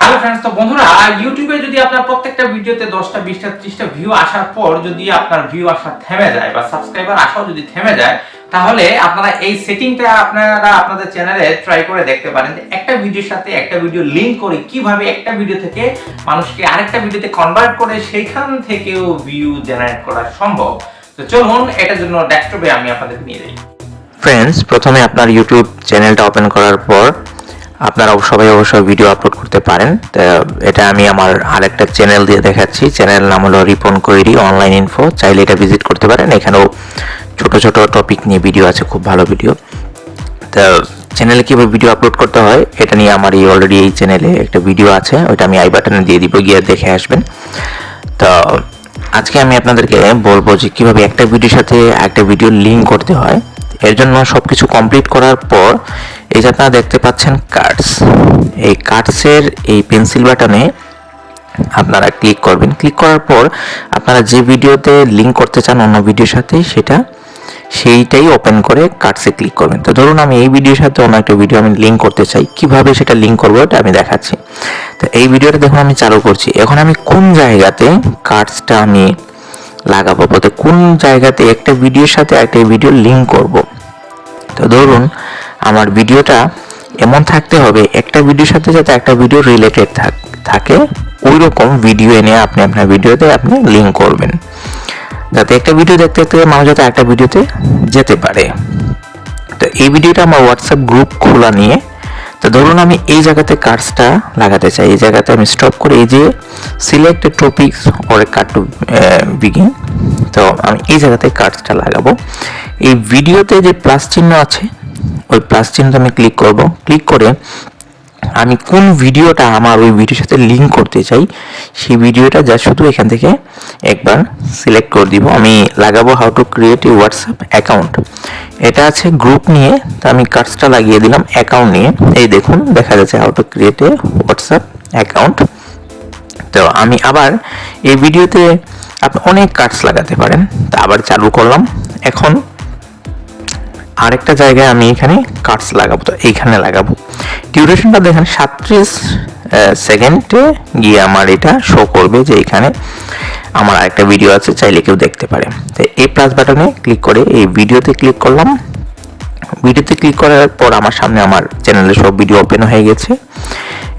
Hello friends, তো বন্ধুরা ইউটিউবে যদি আপনার প্রত্যেকটা ভিডিওতে 10টা 20টা 30টা ভিউ আসার পর যদি আপনার ভিউ আসা থেমে যায় বা সাবস্ক্রাইবার আসাও যদি থেমে যায়, তাহলে আপনারা এই সেটিংটা আপনাদের চ্যানেলে ট্রাই করে দেখতে পারেন যে একটা ভিডিওর সাথে একটা ভিডিও লিংক করে কিভাবে একটা ভিডিও থেকে মানুষকে আরেকটা ভিডিওতে কনভার্ট করে সেইখান থেকেও ভিউ জেনারেট করা সম্ভব। তো চলুন এটার জন্য ডেস্কটপে আমি আপনাদেরকে নিয়ে যাই। ফ্রেন্ডস, প্রথমে আপনার ইউটিউব চ্যানেলটা ওপেন করার পর আপনারা সবাই অবশ্যই ভিডিও আপলোড করতে পারেন। তো এটা আমি আমার আরেকটা চ্যানেল দিয়ে দেখাচ্ছি। চ্যানেল নাম হলো রিপন কৈরি অনলাইন ইনফো। চাইলে এটা ভিজিট করতে পারেন। এখানেও ছোট ছোট টপিক নিয়ে ভিডিও আছে, খুব ভালো ভিডিও। তো চ্যানেলে কীভাবে ভিডিও আপলোড করতে হয় এটা নিয়ে আমার অলরেডি এই চ্যানেলে একটা ভিডিও আছে, ওইটা আমি আই বাটনে দিয়ে দিব, গিয়ে দেখে আসবেন। তো আজকে আমি আপনাদেরকে বলবো যে কীভাবে একটা ভিডিওর সাথে একটা ভিডিও লিঙ্ক করতে হয়। এর জন্য সব কিছু কমপ্লিট করার পর এই যে আপনারা দেখতে পাচ্ছেন কার্ডস, এই কার্ডসের এই পেন্সিল বাটনে আপনারা ক্লিক করবেন। ক্লিক করার পর আপনারা যে ভিডিওতে লিঙ্ক করতে চান অন্য ভিডিওর সাথে সেইটাই ওপেন করে কার্ডসে ক্লিক করবেন। তো ধরুন আমি এই ভিডিওর সাথে অন্য একটা ভিডিও আমি লিঙ্ক করতে চাই, কিভাবে সেটা লিঙ্ক করবো এটা আমি দেখাচ্ছি। তো এই ভিডিওটা দেখুন আমি চালু করছি। এখন আমি কোন জায়গাতে কার্ডসটা আমি লাগাবো, বলতে কোন জায়গাতে একটা ভিডিওর সাথে একটা ভিডিও লিঙ্ক করব। তো ধরুন আমার ভিডিওটা এমন থাকতে হবে একটা ভিডিওর সাথে যাতে একটা ভিডিও রিলেটেড থাকে ওই রকম ভিডিও এনে আপনি আপনার ভিডিওতে আপনি লিঙ্ক করবেন, যাতে একটা ভিডিও দেখতে দেখতে মানুষ যাতে একটা ভিডিওতে যেতে পারে। তো এই ভিডিওটা আমার হোয়াটসঅ্যাপ গ্রুপ খোলা নিয়ে, তো ধরুন আমি এই জায়গাতে কার্ডসটা লাগাতে চাই। এই জায়গাতে আমি স্টপ করে এই যে select A topics or a card to begin, তো আমি এই জায়গাতে কার্ডসটা লাগাবো। এই ভিডিওতে যে প্লাস চিহ্ন আছে ওই প্লাস চিহ্নটা আমি ক্লিক করব। ক্লিক করে আমি কোন ভিডিওটা আমার ওই ভিডিওর সাথে লিঙ্ক করতে চাই সেই ভিডিওটা যা শুধু এখান থেকে একবার সিলেক্ট করে দিব। আমি লাগাবো how to create a WhatsApp account. এটা আছে গ্রুপ নিয়ে, তো আমি কার্ডসটা লাগিয়ে দিলাম অ্যাকাউন্ট নিয়ে। এই দেখুন দেখা যাচ্ছে how to create a WhatsApp account. তো আমি আবার এই ভিডিওতে আপনি অনেক কার্ডস লাগাতে পারেন। তা আবার চালু করলাম। এখন আরেকটা জায়গায় আমি এখানে কার্ডস লাগাবো, তো এইখানে লাগাবো। ডিউরেশনটা দেখেন 37 সেকেন্ডে গিয়ে আমার এটা শো করবে যে এখানে আমার আরেকটা ভিডিও আছে, চাইলে কেউ দেখতে পারে। তো এই প্লাস বাটনে ক্লিক করে এই ভিডিওতে ক্লিক করলাম। ভিডিওতে ক্লিক করার পর আমার সামনে আমার চ্যানেলে সব ভিডিও ওপেন হয়ে গেছে।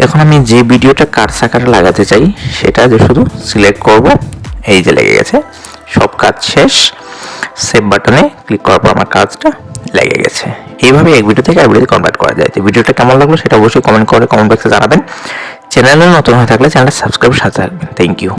এখন আমি যে ভিডিওটা কার্ডস আকারে লাগাতে চাই সেটা যে শুধু সিলেক্ট করব। এই যে লেগে গেছে, সব কাজ শেষ। সেভ বাটনে ক্লিক করার পর আমার কাজটা লেগে গেছে। এইভাবে এক ভিডিও থেকে আর ভিডিওতে কনভার্ট করা যায়। তো ভিডিওটা কেমন লাগলো সেটা অবশ্যই কমেন্ট বক্সে জানাবেন। চ্যানেলে নতুন হয়ে থাকলে চ্যানেলটা সাবস্ক্রাইব সাথে রাখবেন। Thank you.